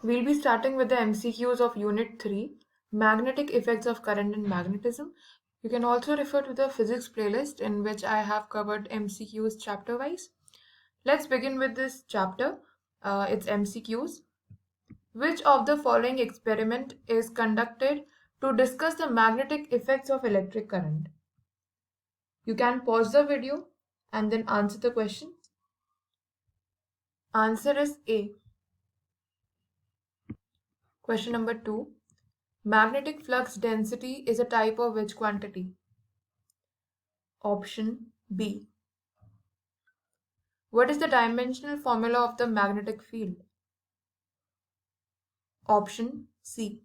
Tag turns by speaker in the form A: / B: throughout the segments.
A: We'll be starting with the MCQs of Unit 3, Magnetic Effects of Current and Magnetism. You can also refer to the physics playlist in which I have covered MCQs chapter-wise. Let's begin with this chapter. It's MCQs. Which of the following experiment is conducted to discuss the magnetic effects of electric current? You can pause the video and then answer the question. Answer is A. Question number 2. Magnetic flux density is a type of which quantity? Option B. What is the dimensional formula of the magnetic field? Option C.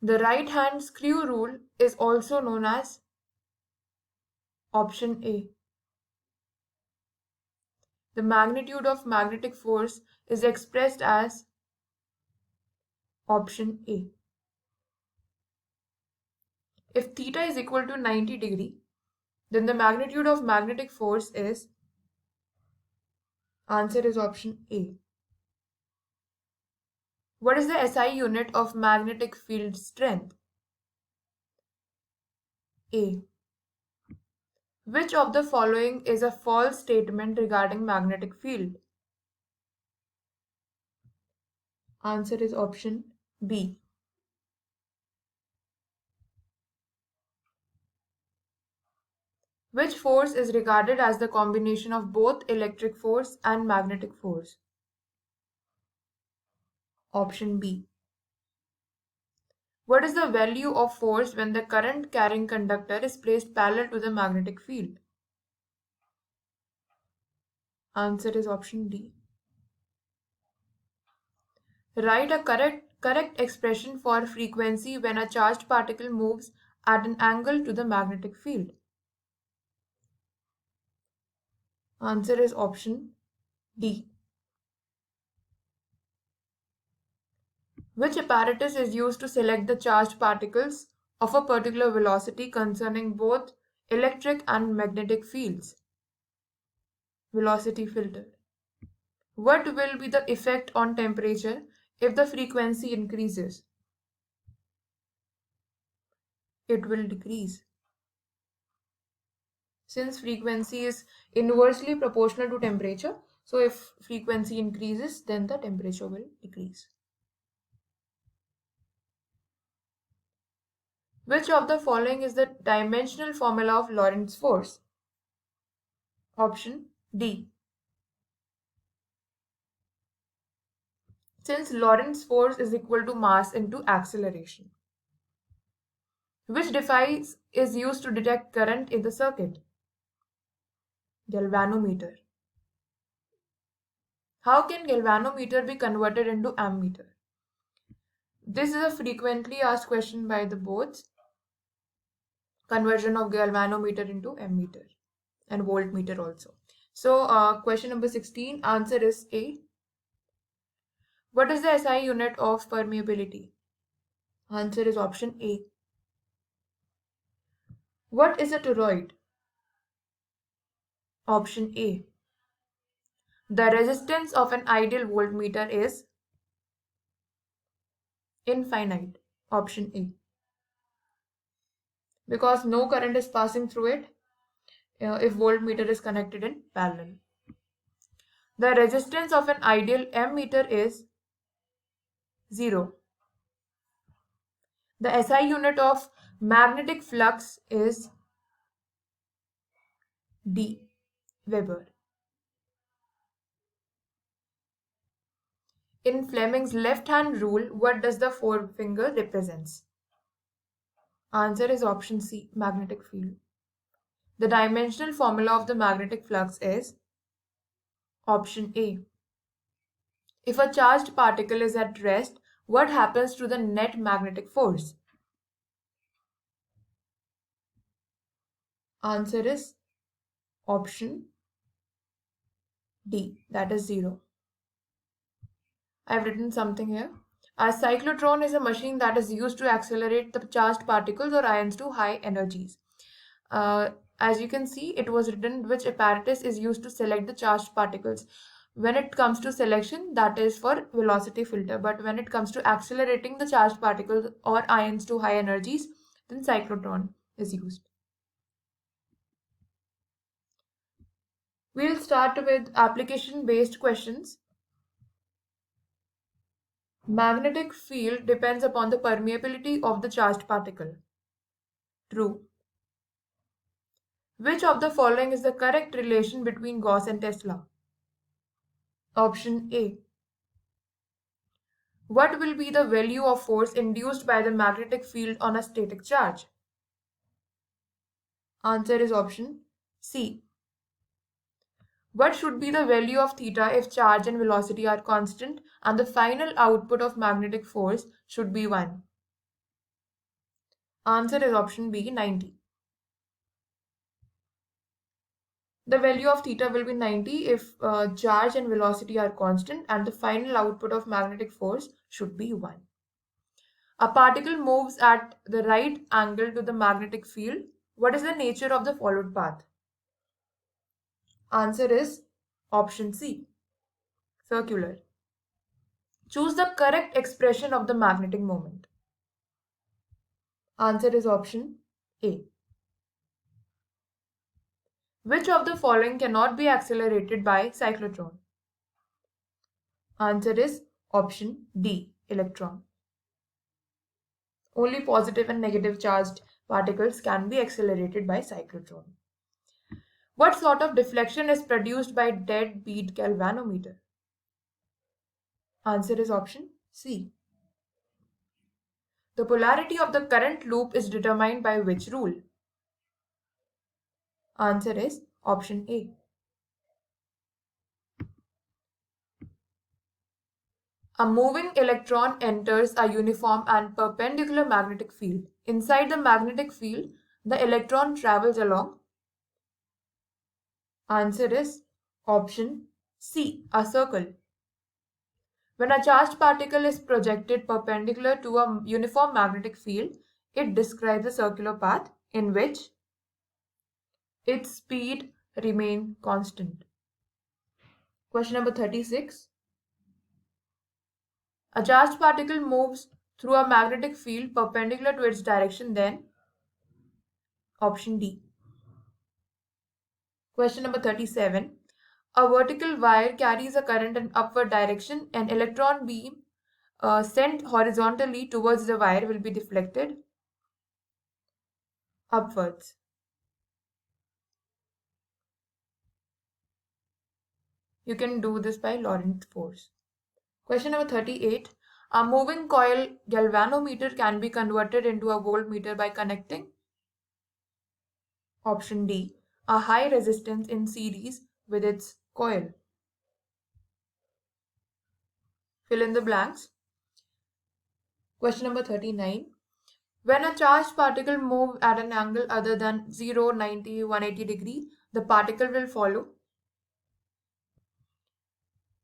A: The right hand screw rule is also known as? Option A. The magnitude of magnetic force is expressed as? Option A. If theta is equal to 90 degree, then the magnitude of magnetic force is? Answer is option A. What is the SI unit of magnetic field strength? A. Which of the following is a false statement regarding magnetic field? Answer is option B. Which force is regarded as the combination of both electric force and magnetic force? Option B. What is the value of force when the current carrying conductor is placed parallel to the magnetic field? Answer is option D. Write a correct expression for frequency when a charged particle moves at an angle to the magnetic field. Answer is option D. Which apparatus is used to select the charged particles of a particular velocity concerning both electric and magnetic fields? Velocity filter. What will be the effect on temperature if the frequency increases? It will decrease. Since frequency is inversely proportional to temperature, so if frequency increases, then the temperature will decrease. Which of the following is the dimensional formula of Lorentz force? Option D. Since Lorentz force is equal to mass into acceleration. Which device is used to detect current in the circuit? Galvanometer. How can galvanometer be converted into ammeter? This is a frequently asked question by the boards. Conversion of galvanometer into ammeter and voltmeter also. So question number 16, answer is A. What is the SI unit of permeability? Answer is option A. What is a toroid? Option A. The resistance of an ideal voltmeter is infinite. Option A. Because no current is passing through it if voltmeter is connected in parallel. The resistance of an ideal ammeter is 0. The SI unit of magnetic flux is D. Weber. In Fleming's left-hand rule, what does the forefinger represents? Answer is option C, magnetic field. The dimensional formula of the magnetic flux is option A. If a charged particle is at rest, what happens to the net magnetic force? Answer is option D, that is 0. I've written something here. A cyclotron is a machine that is used to accelerate the charged particles or ions to high energies. As you can see, it was written which apparatus is used to select the charged particles. When it comes to selection, that is for velocity filter. But when it comes to accelerating the charged particles or ions to high energies, then cyclotron is used. We'll start with application-based questions. Magnetic field depends upon the permeability of the charged particle. True. Which of the following is the correct relation between Gauss and Tesla? Option A. What will be the value of force induced by the magnetic field on a static charge? Answer is option C. What should be the value of theta if charge and velocity are constant and the final output of magnetic force should be 1? Answer is option B, 90. The value of theta will be 90 if charge and velocity are constant and the final output of magnetic force should be 1. A particle moves at the right angle to the magnetic field. What is the nature of the followed path? Answer is option C, circular. Choose the correct expression of the magnetic moment. Answer is option A. Which of the following cannot be accelerated by cyclotron? Answer is option D, electron. Only positive and negative charged particles can be accelerated by cyclotron. What sort of deflection is produced by deadbeat galvanometer? Answer is option C. The polarity of the current loop is determined by which rule? Answer is option A. A moving electron enters a uniform and perpendicular magnetic field. Inside the magnetic field, the electron travels along. Answer is option C, a circle. When a charged particle is projected perpendicular to a uniform magnetic field, it describes a circular path in which its speed remains constant. Question number 36. A charged particle moves through a magnetic field perpendicular to its direction, then option D. Question number 37. A vertical wire carries a current in upward direction. An electron beam sent horizontally towards the wire will be deflected upwards. You can do this by Lorentz force. Question number 38. A moving coil galvanometer can be converted into a voltmeter by connecting option D, a high resistance in series with its coil. Fill in the blanks. Question number 39. When a charged particle moves at an angle other than 0, 90, 180 degree, the particle will follow.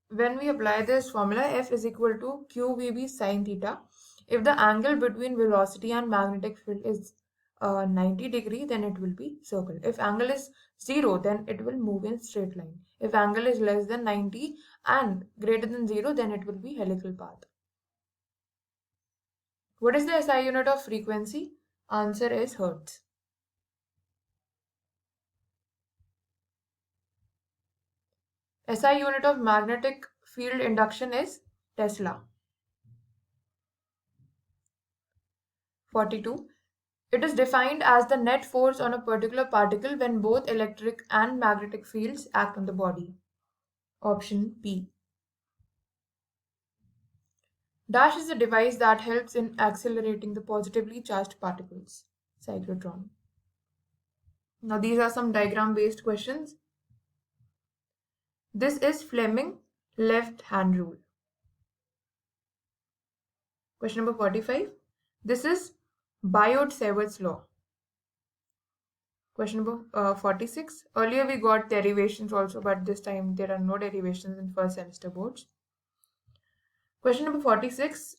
A: When we apply this formula, F is equal to QVB sine theta. If the angle between velocity and magnetic field is 90 degree, then it will be circle. If angle is 0, then it will move in straight line. If angle is less than 90 and greater than 0, then it will be helical path. What is the SI unit of frequency? Answer is Hertz. SI unit of magnetic field induction is Tesla. 42. It is defined as the net force on a particular particle when both electric and magnetic fields act on the body. Option B. Dash is a device that helps in accelerating the positively charged particles. Cyclotron. Now these are some diagram based questions. This is Fleming left hand rule. Question number 45. This is Biot-Savart's law. Question number 46. Earlier we got derivations also, but this time there are no derivations in first semester boards. Question number 46.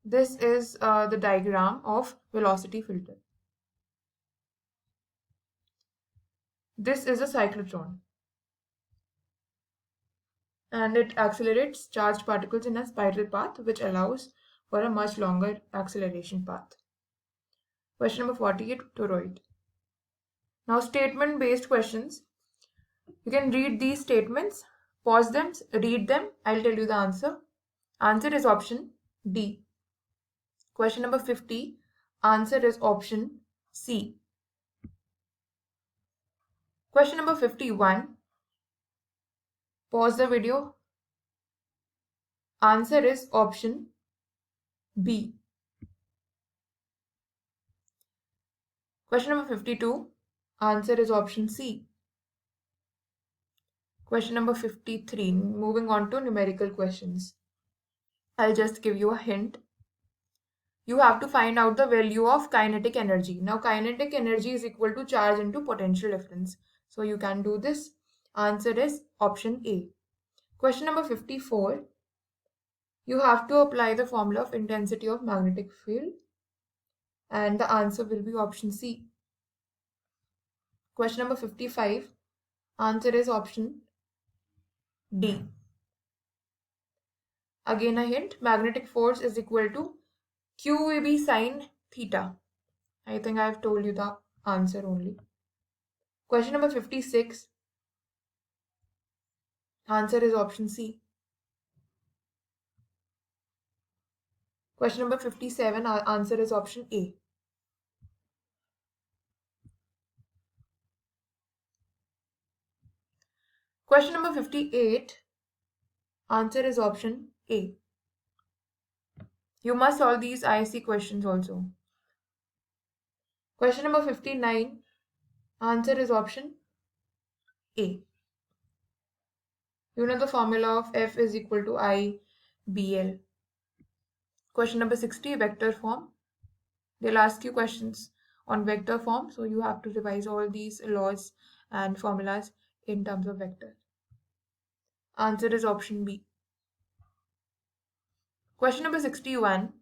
A: This is the diagram of velocity filter. This is a cyclotron. and it accelerates charged particles in a spiral path, which allows for a much longer acceleration path. Question number 48, toroid. Now, statement-based questions. You can read these statements, pause them, read them. I'll tell you the answer. Answer is option D. Question number 50. Answer is option C. Question number 51. Pause the video. Answer is option B. Question number 52. Answer is option C. Question number 53. Moving on to numerical questions. I'll just give you a hint. You have to find out the value of kinetic energy. Now, kinetic energy is equal to charge into potential difference. So you can do this. Answer is option A. Question number 54. You have to apply the formula of intensity of magnetic field, and the answer will be option C. Question number 55. Answer is option D. Again a hint. Magnetic force is equal to QAB sine theta. I think I have told you the answer only. Question number 56. Answer is option C. Question number 57. Answer is option A. Question number 58. Answer is option A. You must solve these IC questions also. Question number 59. Answer is option A. You know the formula of F is equal to I BL. Question number 60, vector form. They'll ask you questions on vector form, so you have to revise all these laws and formulas in terms of vector. Answer is option B. Question number 61.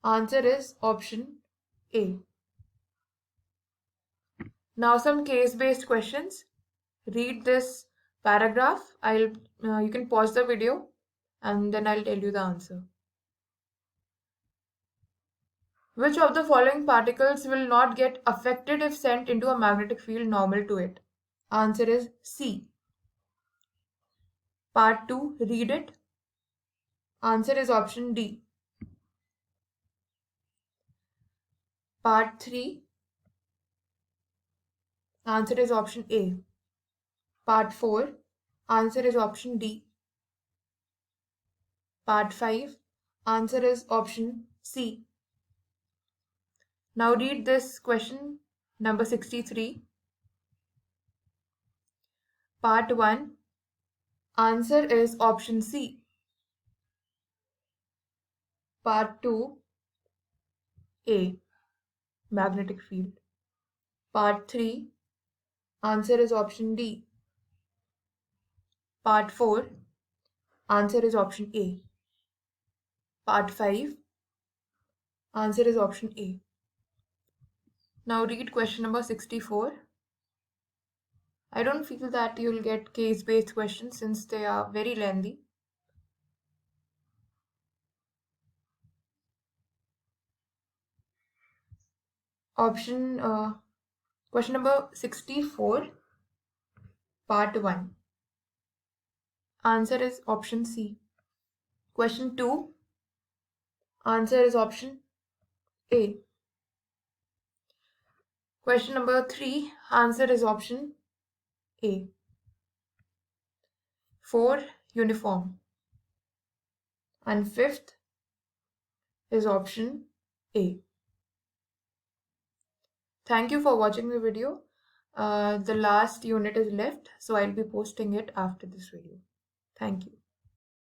A: Answer is option A. Now some case-based questions. Read this paragraph. You can pause the video and then I'll tell you the answer. Which of the following particles will not get affected if sent into a magnetic field normal to it? Answer is C. Part 2, read it. Answer is option D. Part 3. Answer is option A. Part 4. Answer is option D. Part 5. Answer is option C. Now read this question number 63. Part 1. Answer is option C. Part 2. A. Magnetic field. Part 3. Answer is option D. Part 4. Answer is option A. Part 5. Answer is option A. Now read question number 64. I don't feel that you'll get case-based questions since they are very lengthy. Question number 64, part 1. Answer is option C. Question 2. Answer is option A. Question number 3. Answer is option A. 4. Uniform. And 5th is option A. Thank you for watching the video. The last unit is left, so I'll be posting it after this video. Thank you.